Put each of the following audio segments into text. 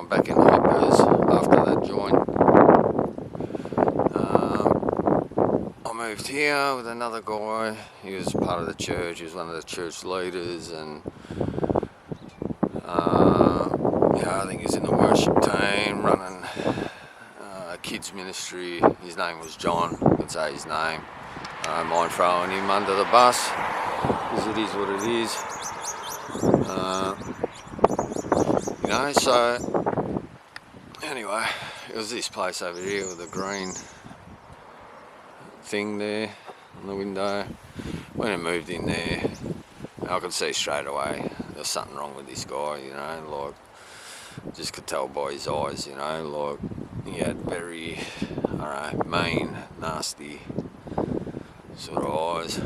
I'm back in the hoppers after that joint. I moved here with another guy. He was part of the church. He was one of the church leaders, and I think he's in the worship team running a kids ministry. His name was John. I could say his name. I don't mind throwing him under the bus because it is what it is. So anyway, it was this place over here with the green thing there on the window. When I moved in there, I could see straight away there was something wrong with this guy, just could tell by his eyes, he had very, mean, nasty sort of eyes.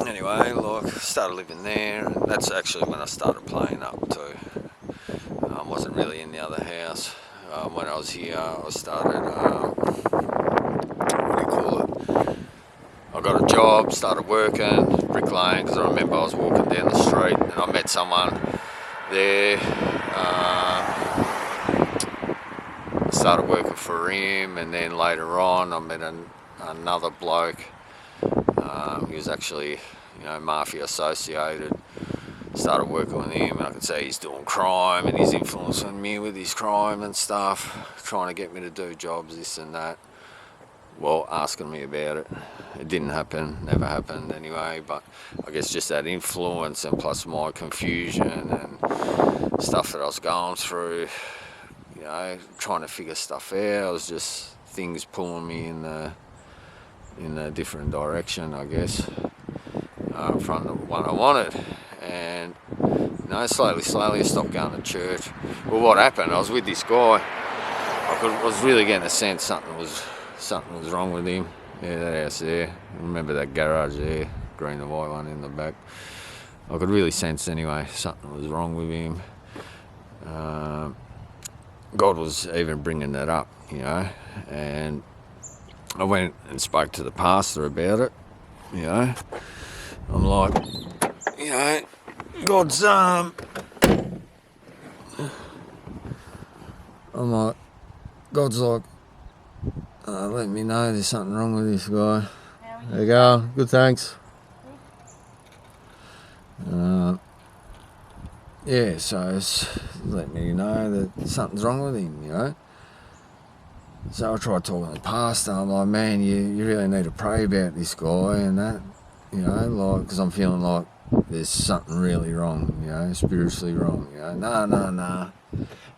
Anyway, started living there, and that's actually when I started playing up too. Wasn't really in the other house. When I was here, I started, I got a job, started working, bricklaying, because I remember I was walking down the street and I met someone there. Started working for him, and then later on I met another bloke. He was actually, mafia associated. Started working with him, and I could say he's doing crime and he's influencing me with his crime and stuff, trying to get me to do jobs, this and that. Well, asking me about it. It didn't happen, never happened anyway, but I guess just that influence and plus my confusion and stuff that I was going through, trying to figure stuff out. It was just things pulling me in a different direction, I guess, from the one I wanted. And slowly I stopped going to church. Well, what happened, I was with this guy. I was really getting a sense something was wrong with him. Yeah, that house there. Remember that garage there, green and white one in the back. I could really sense anyway something was wrong with him. God was even bringing that up, and I went and spoke to the pastor about it. I'm like, God's let me know there's something wrong with this guy. There you go. Good, thanks. So it's let me know that something's wrong with him, So I tried talking to the pastor. I'm like, man, you really need to pray about this guy and that, because I'm feeling like there's something really wrong, spiritually wrong. Nah.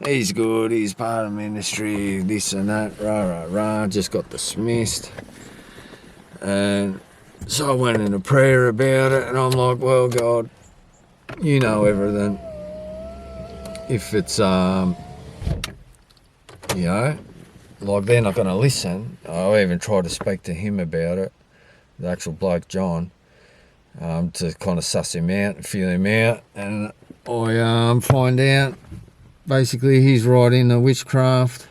He's good, he's part of ministry, this and that, rah. Just got dismissed. And so I went into prayer about it, and I'm like, well, God, you know everything. If it's, they're not going to listen. I even tried to speak to him about it, the actual bloke, John, to kind of suss him out and feel him out. And I find out, basically, he's right into witchcraft.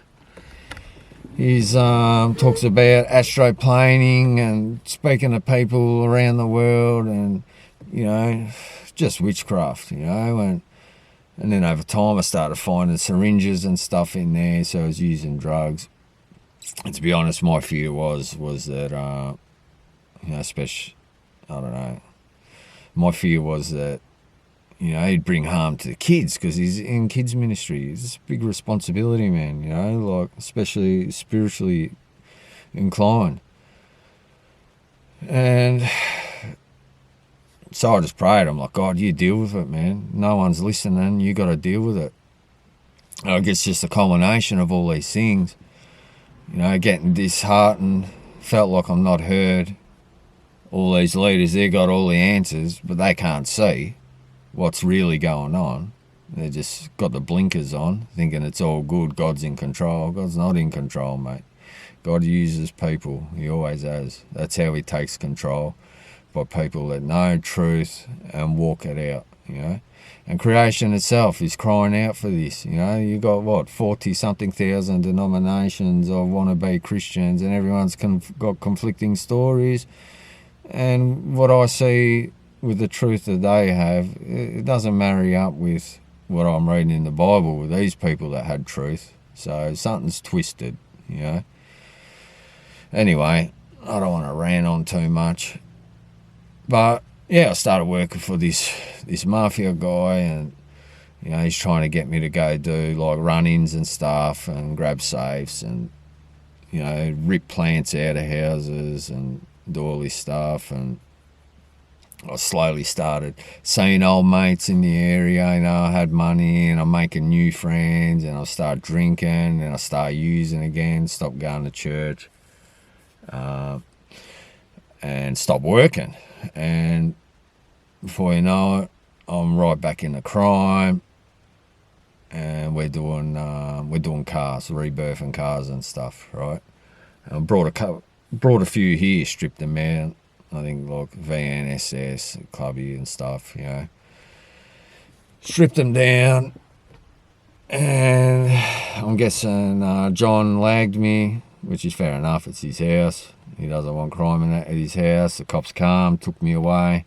He's talks about astray planing and speaking to people around the world, and just witchcraft, and then over time I started finding syringes and stuff in there, so I was using drugs. And to be honest, my fear was that especially, I don't know, my fear was that he'd bring harm to the kids, because he's in kids ministry. It's a big responsibility, man, especially spiritually inclined. And so I just prayed. I'm like, God, you deal with it, man. No one's listening. You got to deal with it. I guess just a culmination of all these things, getting disheartened, felt like I'm not heard. All these leaders, they got all the answers, but they can't see what's really going on. They just got the blinkers on, thinking it's all good, God's in control. God's not in control, mate. God uses people. He always has. That's how he takes control, by people that know truth and walk it out, And creation itself is crying out for this, You got, 40-something thousand denominations of wannabe Christians, and everyone's got conflicting stories. And what I see with the truth that they have, it doesn't marry up with what I'm reading in the Bible with these people that had truth. So something's twisted, you know. Anyway, I don't want to rant on too much. But yeah, I started working for this mafia guy, and you know, he's trying to get me to go do like run-ins and stuff and grab safes and, you know, rip plants out of houses and do all this stuff. And I slowly started seeing old mates in the area. You know, I had money and I'm making new friends, and I started drinking and I started using again, stopped going to church, and stopped working. And before you know it, I'm right back into crime. And we're doing cars, rebirthing cars and stuff, right? And I brought a few here, stripped them out. I think like VNSS, Clubby and stuff, you know. Stripped them down, and I'm guessing John lagged me, which is fair enough. It's his house. He doesn't want crime at his house. The cops came, took me away.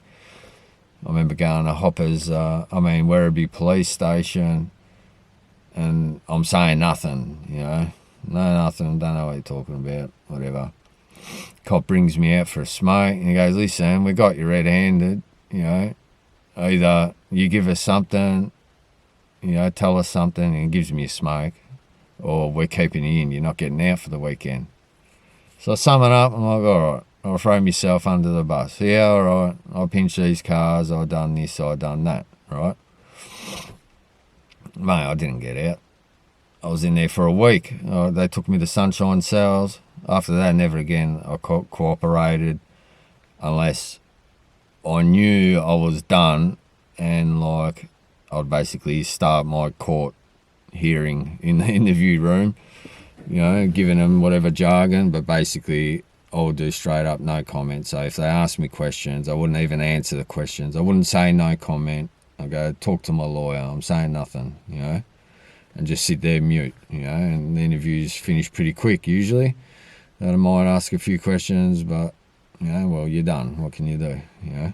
I remember going to Werribee police station. And I'm saying nothing, you know. No, nothing, don't know what you're talking about, whatever. Cop brings me out for a smoke, and he goes, listen, we got you red-handed, you know. Either you give us something, you know, tell us something, and he gives me a smoke, or we're keeping you in, you're not getting out for the weekend. So I sum it up, I'm like, all right, I'll throw myself under the bus. Yeah, all right, I'll pinch these cars, I've done this, I've done that, right? Mate, I didn't get out. I was in there for a week. They took me to Sunshine Cells. After that, never again I cooperated, unless I knew I was done, and like I'd basically start my court hearing in the interview room, you know, giving them whatever jargon, but basically I would do straight up no comment. So if they asked me questions, I wouldn't even answer the questions. I wouldn't say no comment. I go, talk to my lawyer, I'm saying nothing, you know, and just sit there mute, you know, and the interviews finish pretty quick usually. I might ask a few questions, but, you know, well, you're done. What can you do, you know?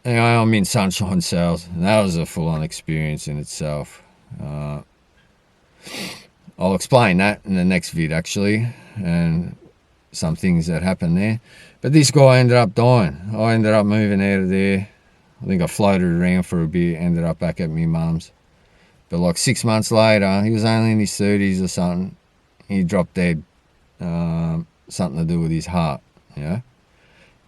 Anyway, I'm in Sunshine Cells, and that was a full-on experience in itself. I'll explain that in the next vid, actually, and some things that happened there. But this guy ended up dying. I ended up moving out of there. I think I floated around for a bit, ended up back at my mum's. But like 6 months later, he was only in his 30s or something. He dropped dead, something to do with his heart, you know.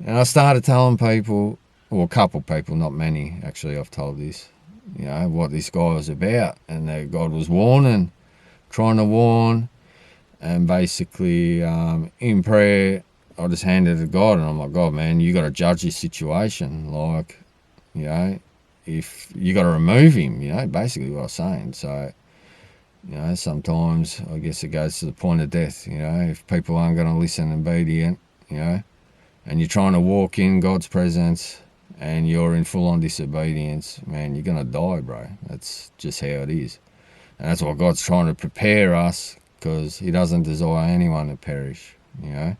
And I started telling people, or a couple of people, not many, actually, I've told this, you know, what this guy was about. And that God was warning, trying to warn. And basically, in prayer, I just handed it to God, and I'm like, God, man, you got to judge this situation. Like, you know, if you got to remove him, you know, basically what I was saying. So, you know, sometimes I guess it goes to the point of death, you know, if people aren't going to listen and be obedient, you know, and you're trying to walk in God's presence and you're in full-on disobedience, man, you're going to die, bro. That's just how it is. And that's what God's trying to prepare us, because he doesn't desire anyone to perish, you know.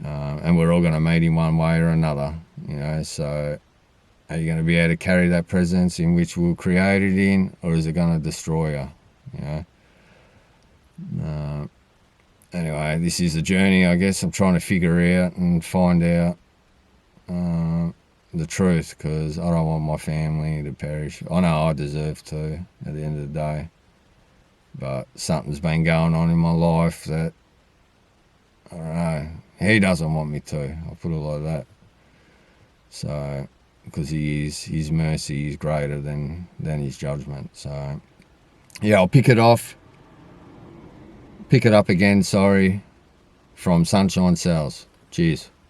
And we're all going to meet him one way or another, you know. So are you going to be able to carry that presence in which we were created in, or is it going to destroy you, you know? Anyway, this is a journey, I guess. I'm trying to figure out and find out the truth, because I don't want my family to perish. I know I deserve to at the end of the day, but something's been going on in my life that, I don't know, he doesn't want me to. I'll put it like that. So, because his mercy is greater than his judgment. So, yeah, I'll pick it up again, from Sunshine Cells. Cheers.